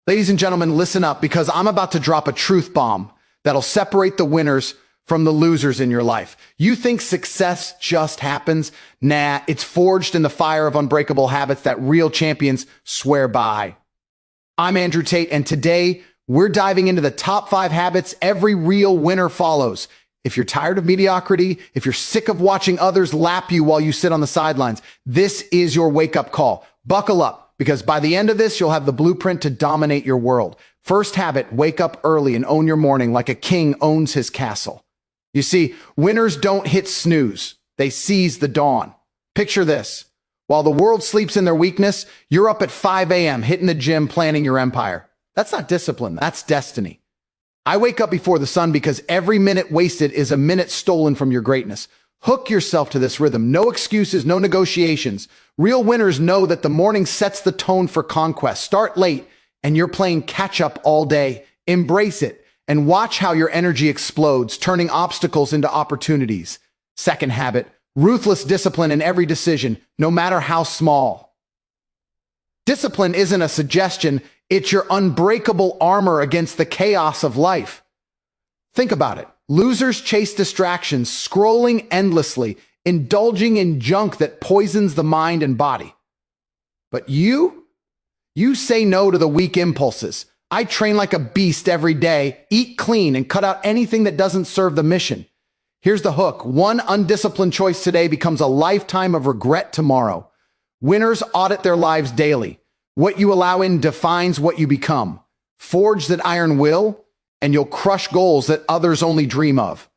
Ladies and gentlemen, listen up because I'm about to drop a truth bomb that'll separate the winners from the losers in your life. You think success just happens? Nah, it's forged in the fire of unbreakable habits that real champions swear by. I'm Andrew Tate, and today we're diving into the top 5 habits every real winner follows. If you're tired of mediocrity, if you're sick of watching others lap you while you sit on the sidelines, this is your wake-up call. Buckle up, because by the end of this, you'll have the blueprint to dominate your world. First habit, wake up early and own your morning like a king owns his castle. You see, winners don't hit snooze. They seize the dawn. Picture this. While the world sleeps in their weakness, you're up at 5 a.m. hitting the gym, planning your empire. That's not discipline. That's destiny. I wake up before the sun because every minute wasted is a minute stolen from your greatness. Hook yourself to this rhythm. No excuses, no negotiations. Real winners know that the morning sets the tone for conquest. Start late and you're playing catch up all day. Embrace it and watch how your energy explodes, turning obstacles into opportunities. Second habit, ruthless discipline in every decision, no matter how small. Discipline isn't a suggestion. It's your unbreakable armor against the chaos of life. Think about it. Losers chase distractions, scrolling endlessly, indulging in junk that poisons the mind and body. But you say no to the weak impulses. I train like a beast every day, eat clean, and cut out anything that doesn't serve the mission. Here's the hook. One undisciplined choice today becomes a lifetime of regret tomorrow. Winners audit their lives daily. What you allow in defines what you become. Forge that iron will, and you'll crush goals that others only dream of.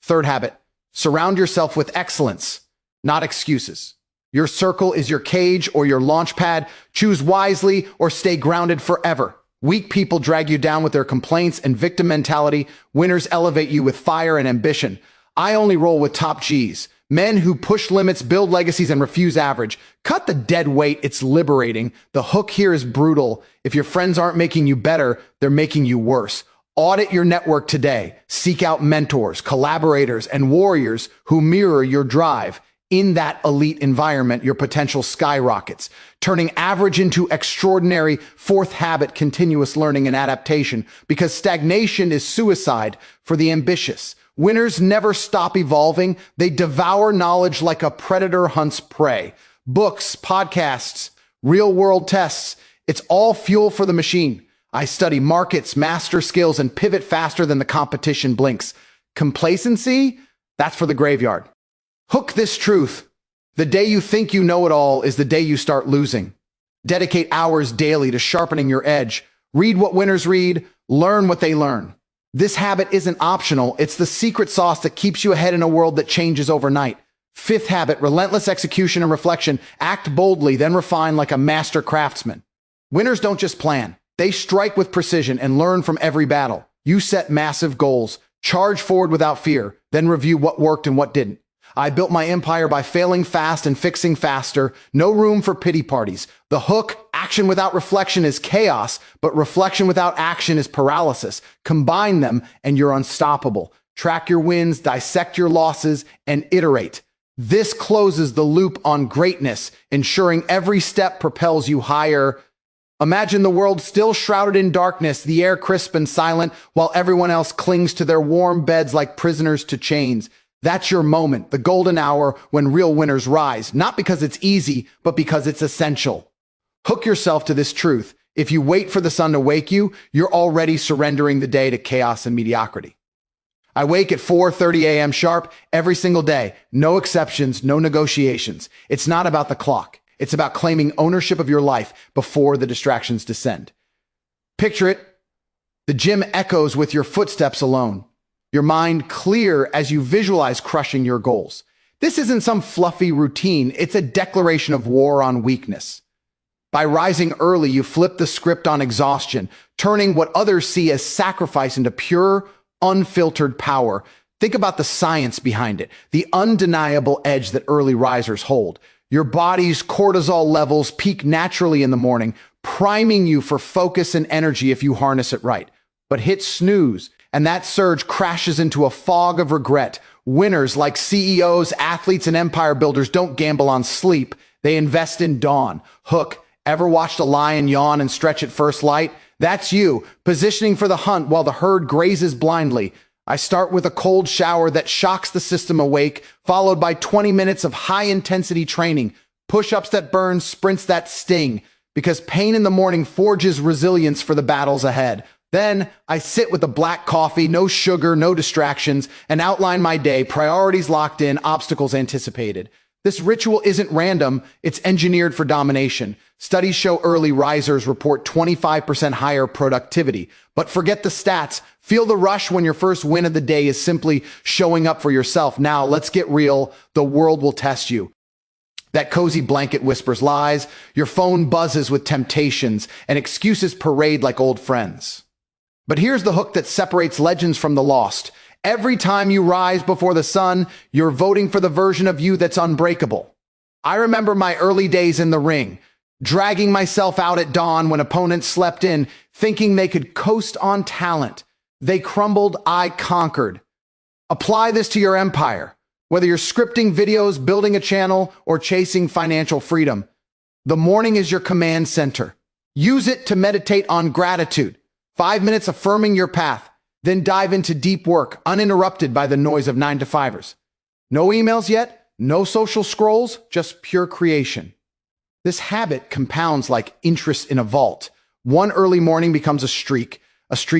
Third habit, surround yourself with excellence, not excuses. Your circle is your cage or your launch pad. Choose wisely or stay grounded forever. Weak people drag you down with their complaints and victim mentality. Winners elevate you with fire and ambition. I only roll with top G's. Men who push limits, build legacies, and refuse average. Cut the dead weight. It's liberating. The hook here is brutal. If your friends aren't making you better, they're making you worse. Audit your network today. Seek out mentors, collaborators, and warriors who mirror your drive. In that elite environment, your potential skyrockets, turning average into extraordinary. Fourth habit, continuous learning and adaptation, because stagnation is suicide for the ambitious. Winners never stop evolving. They devour knowledge like a predator hunts prey. Books, podcasts, real-world tests, it's all fuel for the machine. I study markets, master skills, and pivot faster than the competition blinks. Complacency? That's for the graveyard. Hook this truth. The day you think you know it all is the day you start losing. Dedicate hours daily to sharpening your edge. Read what winners read, learn what they learn. This habit isn't optional. It's the secret sauce that keeps you ahead in a world that changes overnight. Fifth habit, relentless execution and reflection. Act boldly, then refine like a master craftsman. Winners don't just plan. They strike with precision and learn from every battle. You set massive goals, charge forward without fear, then review what worked and what didn't. I built my empire by failing fast and fixing faster. No room for pity parties. The hook, action without reflection is chaos, but reflection without action is paralysis. Combine them and you're unstoppable. Track your wins, dissect your losses, and iterate. This closes the loop on greatness, ensuring every step propels you higher. Imagine the world still shrouded in darkness, the air crisp and silent, while everyone else clings to their warm beds like prisoners to chains. That's your moment, the golden hour when real winners rise, not because it's easy, but because it's essential. Hook yourself to this truth. If you wait for the sun to wake you, you're already surrendering the day to chaos and mediocrity. I wake at 4:30 a.m. sharp every single day. No exceptions, no negotiations. It's not about the clock. It's about claiming ownership of your life before the distractions descend. Picture it. The gym echoes with your footsteps alone. Your mind clear as you visualize crushing your goals. This isn't some fluffy routine. It's a declaration of war on weakness. By rising early, you flip the script on exhaustion, turning what others see as sacrifice into pure, unfiltered power. Think about the science behind it, the undeniable edge that early risers hold. Your body's cortisol levels peak naturally in the morning, priming you for focus and energy if you harness it right. But hit snooze, and that surge crashes into a fog of regret. Winners like CEOs, athletes, and empire builders don't gamble on sleep. They invest in dawn. Hook, ever watched a lion yawn and stretch at first light? That's you, positioning for the hunt while the herd grazes blindly. I start with a cold shower that shocks the system awake, followed by 20 minutes of high-intensity training, push-ups that burn, sprints that sting, because pain in the morning forges resilience for the battles ahead. Then I sit with a black coffee, no sugar, no distractions, and outline my day, priorities locked in, obstacles anticipated. This ritual isn't random, it's engineered for domination. Studies show early risers report 25% higher productivity. But forget the stats. Feel the rush when your first win of the day is simply showing up for yourself. Now, let's get real. The world will test you. That cozy blanket whispers lies, your phone buzzes with temptations, and excuses parade like old friends. But here's the hook that separates legends from the lost. Every time you rise before the sun, you're voting for the version of you that's unbreakable. I remember my early days in the ring, dragging myself out at dawn when opponents slept in, thinking they could coast on talent. They crumbled, I conquered. Apply this to your empire, whether you're scripting videos, building a channel, or chasing financial freedom. The morning is your command center. Use it to meditate on gratitude. 5 minutes affirming your path. Then dive into deep work, uninterrupted by the noise of 9-to-5ers. No emails yet, no social scrolls, just pure creation. This habit compounds like interest in a vault. One early morning becomes a streak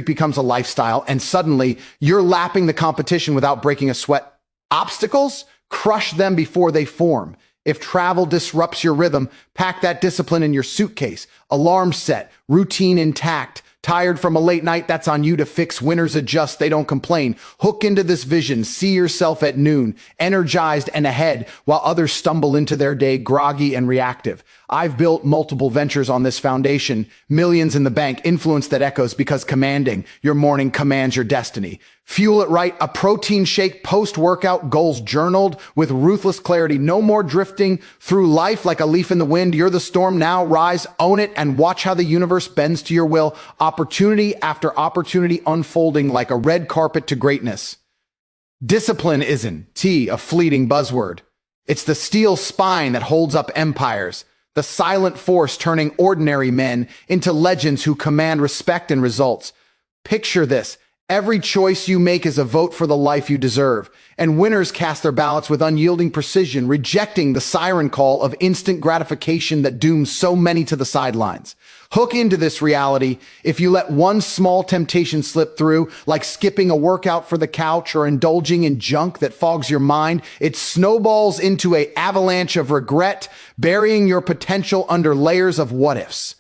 becomes a lifestyle, and suddenly you're lapping the competition without breaking a sweat. Obstacles? Crush them before they form. If travel disrupts your rhythm, pack that discipline in your suitcase. Alarm set, routine intact. Tired from a late night? That's on you to fix. Winners adjust, they don't complain. Hook into this vision. See yourself at noon, energized and ahead, while others stumble into their day groggy and reactive. I've built multiple ventures on this foundation. Millions in the bank, influence that echoes because commanding your morning commands your destiny. Fuel it right, a protein shake, post-workout, goals journaled with ruthless clarity. No more drifting through life like a leaf in the wind. You're the storm now. Rise, own it, and watch how the universe bends to your will. Opportunity after opportunity unfolding like a red carpet to greatness. Discipline isn't a fleeting buzzword. It's the steel spine that holds up empires. The silent force turning ordinary men into legends who command respect and results. Picture this. Every choice you make is a vote for the life you deserve, and winners cast their ballots with unyielding precision, rejecting the siren call of instant gratification that dooms so many to the sidelines. Hook into this reality. If you let one small temptation slip through, like skipping a workout for the couch or indulging in junk that fogs your mind, it snowballs into an avalanche of regret, burying your potential under layers of what-ifs.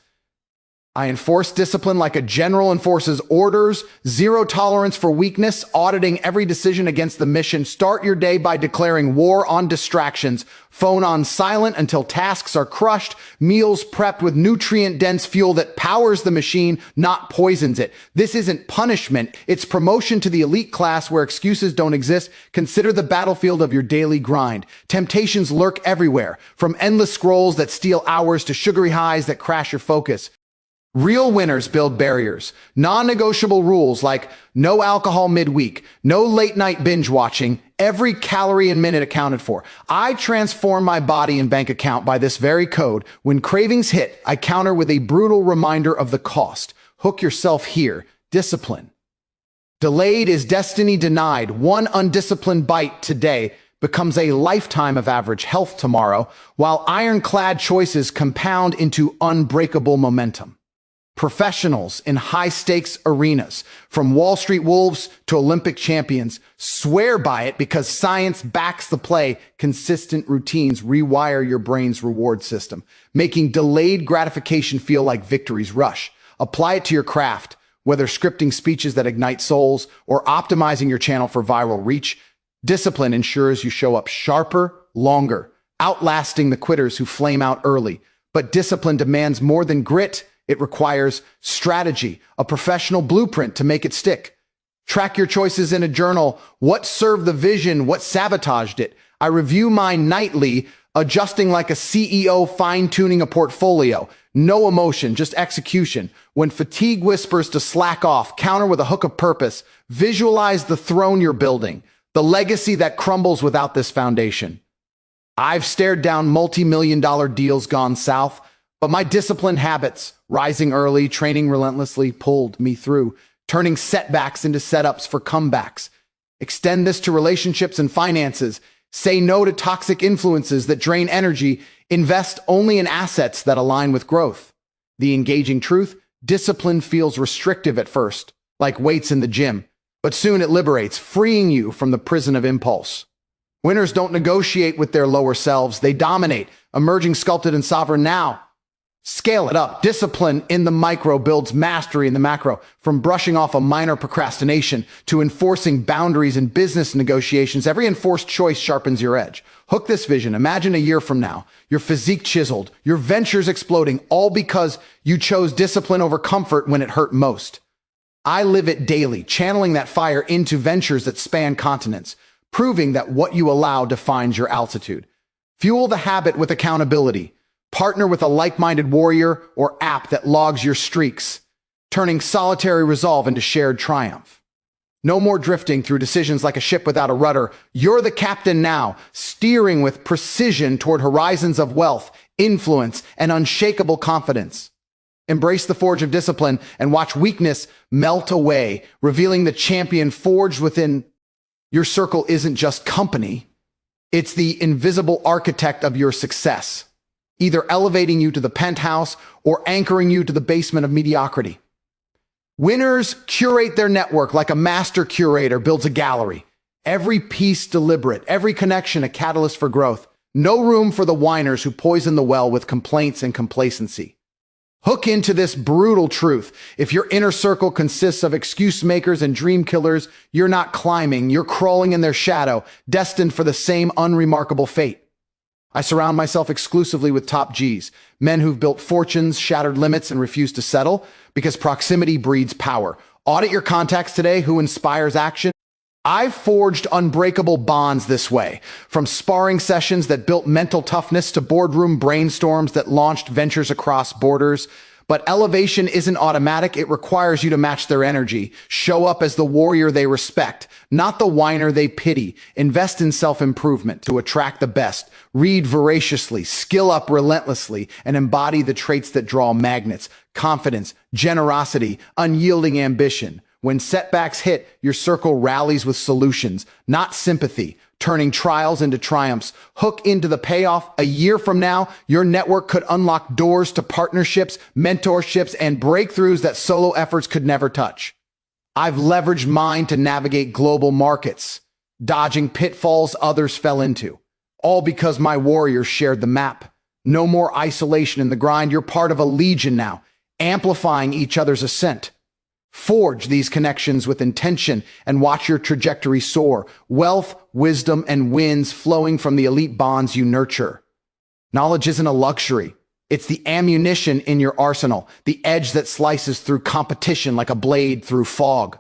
I enforce discipline like a general enforces orders, zero tolerance for weakness, auditing every decision against the mission. Start your day by declaring war on distractions, phone on silent until tasks are crushed, meals prepped with nutrient-dense fuel that powers the machine, not poisons it. This isn't punishment, it's promotion to the elite class where excuses don't exist. Consider the battlefield of your daily grind. Temptations lurk everywhere, from endless scrolls that steal hours to sugary highs that crash your focus. Real winners build barriers, non-negotiable rules like no alcohol midweek, no late night binge watching, every calorie and minute accounted for. I transform my body and bank account by this very code. When cravings hit, I counter with a brutal reminder of the cost. Hook yourself here. Discipline. Delayed is destiny denied. One undisciplined bite today becomes a lifetime of average health tomorrow, while ironclad choices compound into unbreakable momentum. Professionals in high-stakes arenas, from Wall Street Wolves to Olympic champions, swear by it because science backs the play. Consistent routines rewire your brain's reward system, making delayed gratification feel like victory's rush. Apply it to your craft, whether scripting speeches that ignite souls or optimizing your channel for viral reach. Discipline ensures you show up sharper, longer, outlasting the quitters who flame out early. But discipline demands more than grit. It requires strategy, a professional blueprint to make it stick. Track your choices in a journal. What served the vision? What sabotaged it? I review mine nightly, adjusting like a CEO fine-tuning a portfolio. No emotion, just execution. When fatigue whispers to slack off, counter with a hook of purpose. Visualize the throne you're building, the legacy that crumbles without this foundation. I've stared down multi-million-dollar deals gone south, But my disciplined habits, rising early, training relentlessly, pulled me through, turning setbacks into setups for comebacks. Extend this to relationships and finances. Say no to toxic influences that drain energy. Invest only in assets that align with growth. The engaging truth: discipline feels restrictive at first, like weights in the gym, but soon it liberates, freeing you from the prison of impulse. Winners don't negotiate with their lower selves. They dominate, emerging sculpted and sovereign now. Scale it up. Discipline in the micro builds mastery in the macro. From brushing off a minor procrastination to enforcing boundaries in business negotiations, every enforced choice sharpens your edge. Hook this vision. Imagine a year from now, your physique chiseled, your ventures exploding, all because you chose discipline over comfort when it hurt most. I live it daily, channeling that fire into ventures that span continents, proving that what you allow defines your altitude. Fuel the habit with accountability. Partner with a like-minded warrior or app that logs your streaks, turning solitary resolve into shared triumph. No more drifting through decisions like a ship without a rudder. You're the captain now, steering with precision toward horizons of wealth, influence, and unshakable confidence. Embrace the forge of discipline and watch weakness melt away, revealing the champion forged within. Your circle isn't just company. It's the invisible architect of your success, either elevating you to the penthouse or anchoring you to the basement of mediocrity. Winners curate their network like a master curator builds a gallery. Every piece deliberate, every connection a catalyst for growth. No room for the whiners who poison the well with complaints and complacency. Hook into this brutal truth. If your inner circle consists of excuse makers and dream killers, you're not climbing, you're crawling in their shadow, destined for the same unremarkable fate. I surround myself exclusively with top Gs, men who've built fortunes, shattered limits, and refused to settle, because proximity breeds power. Audit your contacts today. Who inspires action? I've forged unbreakable bonds this way, from sparring sessions that built mental toughness to boardroom brainstorms that launched ventures across borders. But elevation isn't automatic. It requires you to match their energy. Show up as the warrior they respect, not the whiner they pity. Invest in self-improvement to attract the best. Read voraciously, skill up relentlessly, and embody the traits that draw magnets: confidence, generosity, unyielding ambition. When setbacks hit, your circle rallies with solutions, not sympathy, turning trials into triumphs. Hook into the payoff. A year from now, your network could unlock doors to partnerships, mentorships, and breakthroughs that solo efforts could never touch. I've leveraged mine to navigate global markets, dodging pitfalls others fell into, all because my warriors shared the map. No more isolation in the grind. You're part of a legion now, amplifying each other's ascent. Forge these connections with intention and watch your trajectory soar. Wealth, wisdom, and wins flowing from the elite bonds you nurture. Knowledge isn't a luxury. It's the ammunition in your arsenal, the edge that slices through competition like a blade through fog.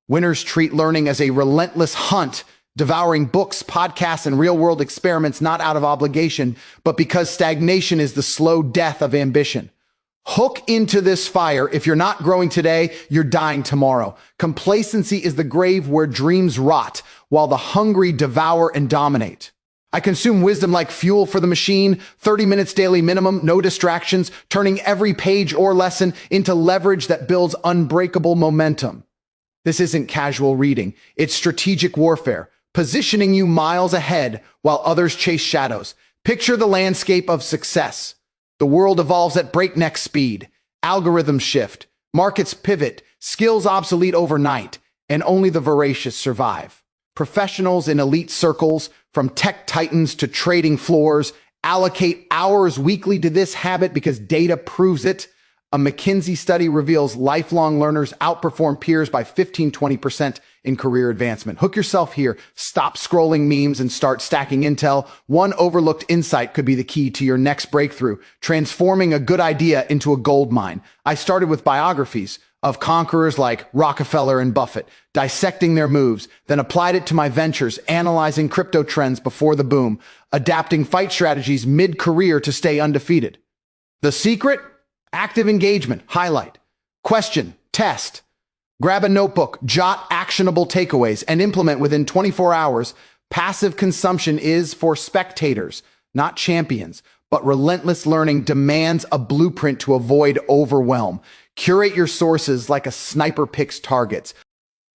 Winners treat learning as a relentless hunt, devouring books, podcasts, and real-world experiments not out of obligation, but because stagnation is the slow death of ambition. Hook into this fire. If you're not growing today, you're dying tomorrow. Complacency is the grave where dreams rot, while the hungry devour and dominate. I consume wisdom like fuel for the machine, 30 minutes daily minimum, no distractions, turning every page or lesson into leverage that builds unbreakable momentum. This isn't casual reading. It's strategic warfare, positioning you miles ahead while others chase shadows. Picture the landscape of success. The world evolves at breakneck speed. Algorithms shift, markets pivot, skills obsolete overnight, and only the voracious survive. Professionals in elite circles, from tech titans to trading floors, allocate hours weekly to this habit because data proves it. A McKinsey study reveals lifelong learners outperform peers by 15-20% in career advancement. Hook yourself here. Stop scrolling memes and start stacking intel. One overlooked insight could be the key to your next breakthrough, transforming a good idea into a gold mine. I started with biographies of conquerors like Rockefeller and Buffett, dissecting their moves, then applied it to my ventures, analyzing crypto trends before the boom, adapting fight strategies mid-career to stay undefeated. The secret? Active engagement. Highlight. Question. Test. Grab a notebook, jot actionable takeaways, and implement within 24 hours. Passive consumption is for spectators, not champions. but relentless learning demands a blueprint to avoid overwhelm. Curate your sources like a sniper picks targets.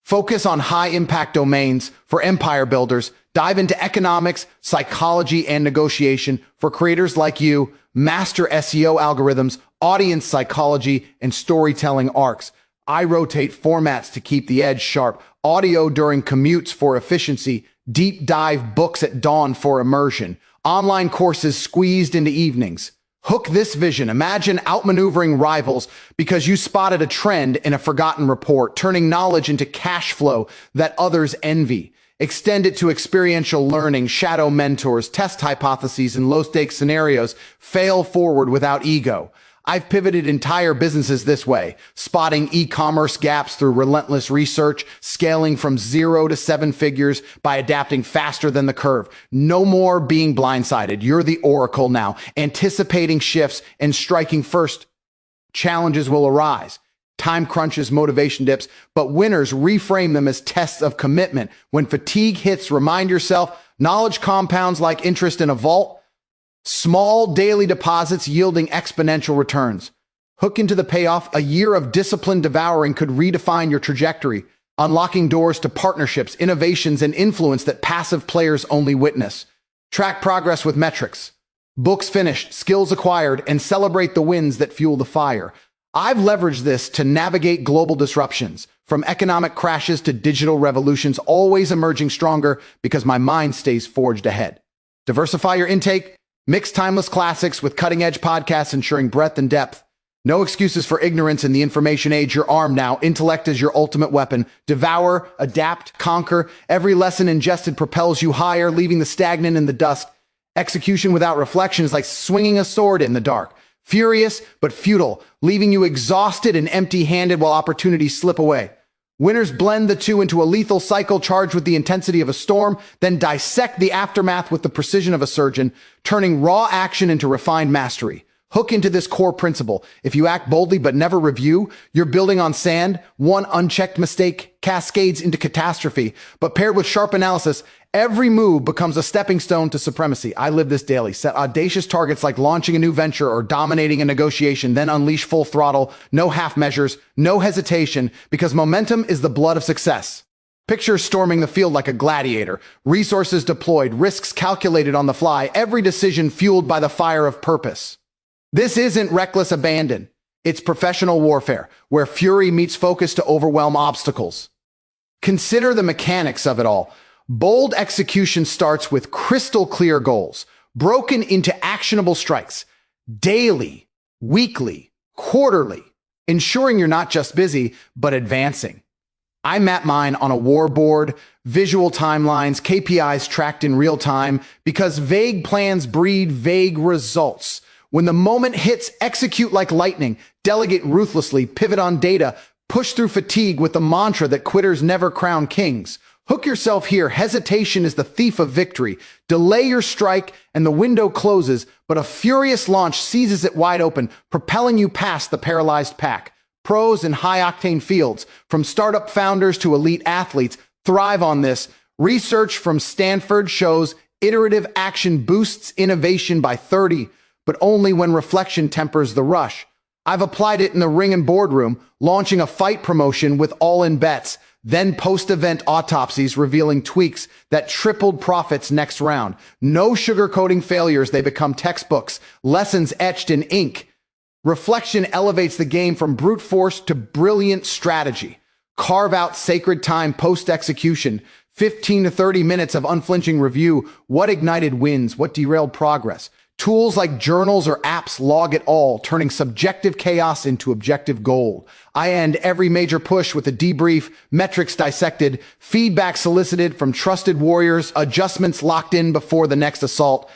Focus on high-impact domains for empire builders. Dive into economics, psychology, and negotiation for creators like you. Master SEO algorithms, audience psychology, and storytelling arcs. I rotate formats to keep the edge sharp. Audio during commutes for efficiency. Deep dive books at dawn for immersion. Online courses squeezed into evenings. Hook this vision. Imagine outmaneuvering rivals because you spotted a trend in a forgotten report, turning knowledge into cash flow that others envy. Extend it to experiential learning, shadow mentors, test hypotheses, and low-stakes scenarios. Fail forward without ego. I've pivoted entire businesses this way, spotting e-commerce gaps through relentless research, scaling from 0 to 7 figures by adapting faster than the curve. No more being blindsided. You're the oracle now, anticipating shifts and striking first. Challenges will arise. Time crunches, motivation dips, but winners reframe them as tests of commitment. When fatigue hits, remind yourself, knowledge compounds like interest in a vault. Small daily deposits yielding exponential returns. Hook into the payoff. A year of disciplined devouring could redefine your trajectory, unlocking doors to partnerships, innovations, and influence that passive players only witness. Track progress with metrics. Books finished, skills acquired, and celebrate the wins that fuel the fire. I've leveraged this to navigate global disruptions, from economic crashes to digital revolutions, always emerging stronger because my mind stays forged ahead. Diversify your intake. Mix timeless classics with cutting-edge podcasts ensuring breadth and depth. No excuses for ignorance in the information age. You're armed now. Intellect is your ultimate weapon. Devour, adapt, conquer. Every lesson ingested propels you higher, leaving the stagnant in the dust. Execution without reflection is like swinging a sword in the dark. Furious but futile, leaving you exhausted and empty-handed while opportunities slip away. Winners blend the two into a lethal cycle charged with the intensity of a storm, then dissect the aftermath with the precision of a surgeon, turning raw action into refined mastery. Hook into this core principle. If you act boldly but never review, you're building on sand. One unchecked mistake cascades into catastrophe. But paired with sharp analysis, every move becomes a stepping stone to supremacy. I live this daily. Set audacious targets like launching a new venture or dominating a negotiation, then unleash full throttle. No half measures, no hesitation, because momentum is the blood of success. Picture storming the field like a gladiator. Resources deployed, risks calculated on the fly, every decision fueled by the fire of purpose. This isn't reckless abandon. It's professional warfare, where fury meets focus to overwhelm obstacles. Consider the mechanics of it all. Bold execution starts with crystal clear goals, broken into actionable strikes, daily, weekly, quarterly, ensuring you're not just busy, but advancing. I map mine on a war board, visual timelines, KPIs tracked in real time, because vague plans breed vague results. When the moment hits, execute like lightning, delegate ruthlessly, pivot on data, push through fatigue with the mantra that quitters never crown kings. Hook yourself here. Hesitation is the thief of victory. Delay your strike and the window closes, but a furious launch seizes it wide open, propelling you past the paralyzed pack. Pros in high-octane fields, from startup founders to elite athletes, thrive on this. Research from Stanford shows iterative action boosts innovation by 30%. But only when reflection tempers the rush. I've applied it in the ring and boardroom, launching a fight promotion with all-in bets, then post-event autopsies revealing tweaks that tripled profits next round. No sugarcoating failures, they become textbooks, lessons etched in ink. Reflection elevates the game from brute force to brilliant strategy. Carve out sacred time post-execution, 15 to 30 minutes of unflinching review. What ignited wins? What derailed progress? Tools like journals or apps log it all, turning subjective chaos into objective gold. I end every major push with a debrief, metrics dissected, feedback solicited from trusted warriors, adjustments locked in before the next assault.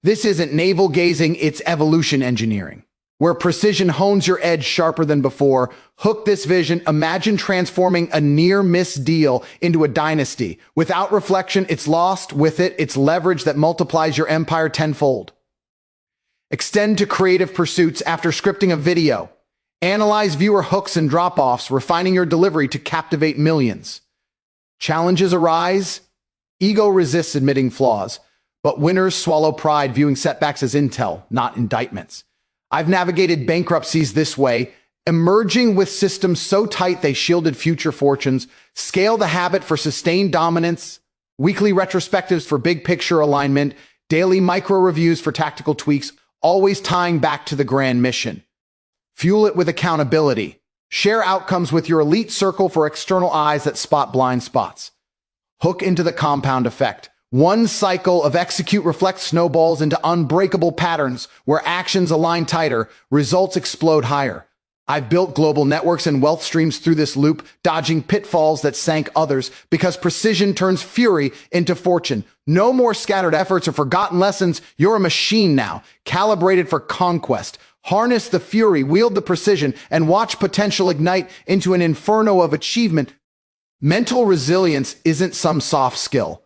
This isn't navel gazing, it's evolution engineering, where precision hones your edge sharper than before. Hook this vision. Imagine transforming a near-miss deal into a dynasty. Without reflection, it's lost. With it, it's leverage that multiplies your empire tenfold. Extend to creative pursuits after scripting a video. Analyze viewer hooks and drop-offs, refining your delivery to captivate millions. Challenges arise. Ego resists admitting flaws, but winners swallow pride, viewing setbacks as intel, not indictments. I've navigated bankruptcies this way, emerging with systems so tight they shielded future fortunes, scale the habit for sustained dominance, weekly retrospectives for big picture alignment, daily micro reviews for tactical tweaks, always tying back to the grand mission. Fuel it with accountability. Share outcomes with your elite circle for external eyes that spot blind spots. Hook into the compound effect. One cycle of execute reflect snowballs into unbreakable patterns where actions align tighter, results explode higher. I've built global networks and wealth streams through this loop, dodging pitfalls that sank others because precision turns fury into fortune. No more scattered efforts or forgotten lessons. You're a machine now, calibrated for conquest. Harness the fury, wield the precision, and watch potential ignite into an inferno of achievement. Mental resilience isn't some soft skill.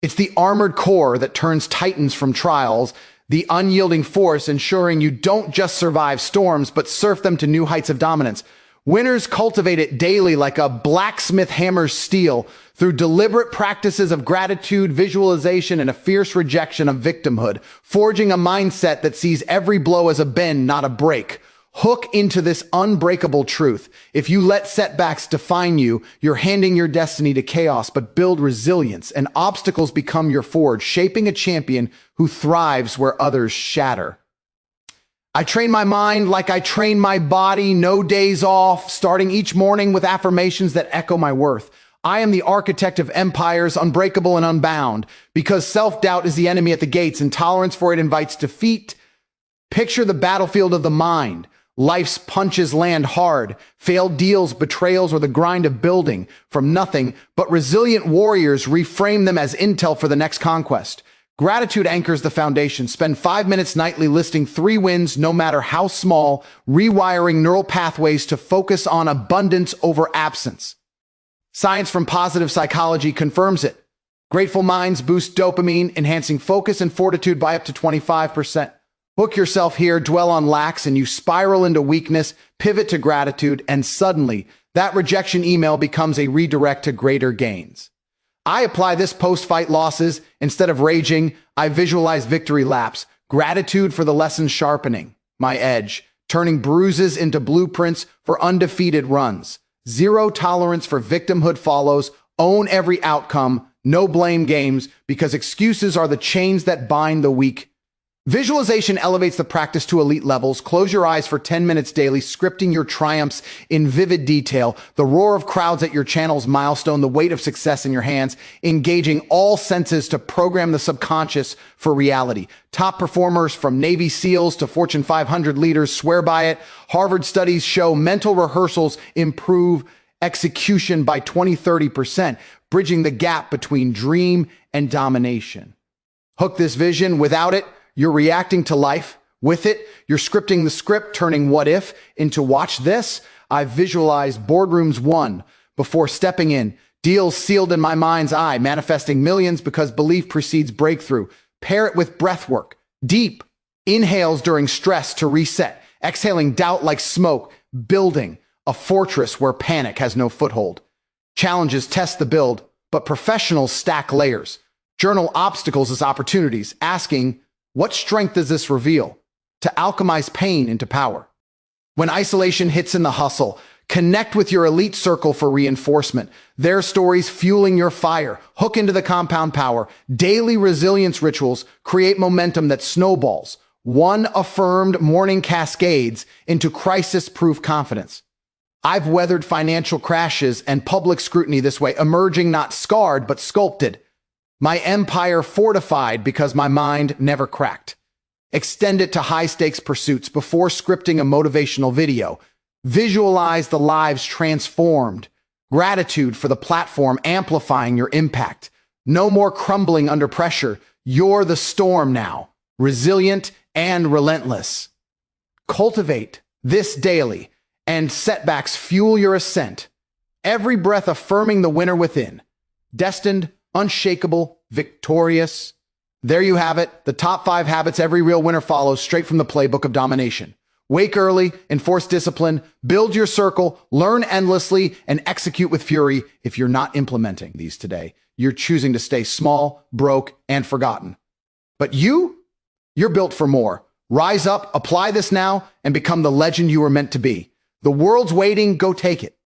It's the armored core that turns titans from trials, the unyielding force ensuring you don't just survive storms, but surf them to new heights of dominance. Winners cultivate it daily like a blacksmith hammers steel through deliberate practices of gratitude, visualization, and a fierce rejection of victimhood, forging a mindset that sees every blow as a bend, not a break. Hook into this unbreakable truth. If you let setbacks define you, you're handing your destiny to chaos, but build resilience, and obstacles become your forge, shaping a champion who thrives where others shatter. I train my mind like I train my body, no days off, starting each morning with affirmations that echo my worth. I am the architect of empires, unbreakable and unbound, because self-doubt is the enemy at the gates, and tolerance for it invites defeat. Picture the battlefield of the mind. Life's punches land hard, failed deals, betrayals, or the grind of building from nothing, but resilient warriors reframe them as intel for the next conquest. Gratitude anchors the foundation. Spend 5 minutes nightly listing 3 wins, no matter how small, rewiring neural pathways to focus on abundance over absence. Science from positive psychology confirms it. Grateful minds boost dopamine, enhancing focus and fortitude by up to 25%. Hook yourself here, dwell on lacks, and you spiral into weakness, pivot to gratitude, and suddenly that rejection email becomes a redirect to greater gains. I apply this post-fight losses. Instead of raging, I visualize victory laps, gratitude for the lessons sharpening my edge, turning bruises into blueprints for undefeated runs. Zero tolerance for victimhood follows, own every outcome, no blame games, because excuses are the chains that bind the weak. Visualization elevates the practice to elite levels. Close your eyes for 10 minutes daily, scripting your triumphs in vivid detail, the roar of crowds at your channel's milestone, the weight of success in your hands, engaging all senses to program the subconscious for reality. Top performers from Navy SEALs to Fortune 500 leaders swear by it. Harvard studies show mental rehearsals improve execution by 20-30%, bridging the gap between dream and domination. Hook this vision. Without it, you're reacting to life. With it, you're scripting the script, turning what if into watch this. I've visualized boardrooms won before stepping in, deals sealed in my mind's eye, manifesting millions because belief precedes breakthrough. Pair it with breath work. Deep inhales during stress to reset, exhaling doubt like smoke, building a fortress where panic has no foothold. Challenges test the build, but professionals stack layers. Journal obstacles as opportunities, asking, what strength does this reveal? To alchemize pain into power. When isolation hits in the hustle, connect with your elite circle for reinforcement. Their stories fueling your fire. Hook into the compound power. Daily resilience rituals create momentum that snowballs. One affirmed morning cascades into crisis-proof confidence. I've weathered financial crashes and public scrutiny this way, emerging not scarred, but sculpted. My empire fortified because my mind never cracked. Extend it to high-stakes pursuits before scripting a motivational video. Visualize the lives transformed. Gratitude for the platform amplifying your impact. No more crumbling under pressure. You're the storm now, resilient and relentless. Cultivate this daily, and setbacks fuel your ascent. Every breath affirming the winner within. Destined, unshakable, victorious. There you have it, the top 5 habits every real winner follows straight from the playbook of domination. Wake early, enforce discipline, build your circle, learn endlessly, and execute with fury. If you're not implementing these today, you're choosing to stay small, broke, and forgotten. But you're built for more. Rise up, apply this now, and become the legend you were meant to be. The world's waiting, go take it.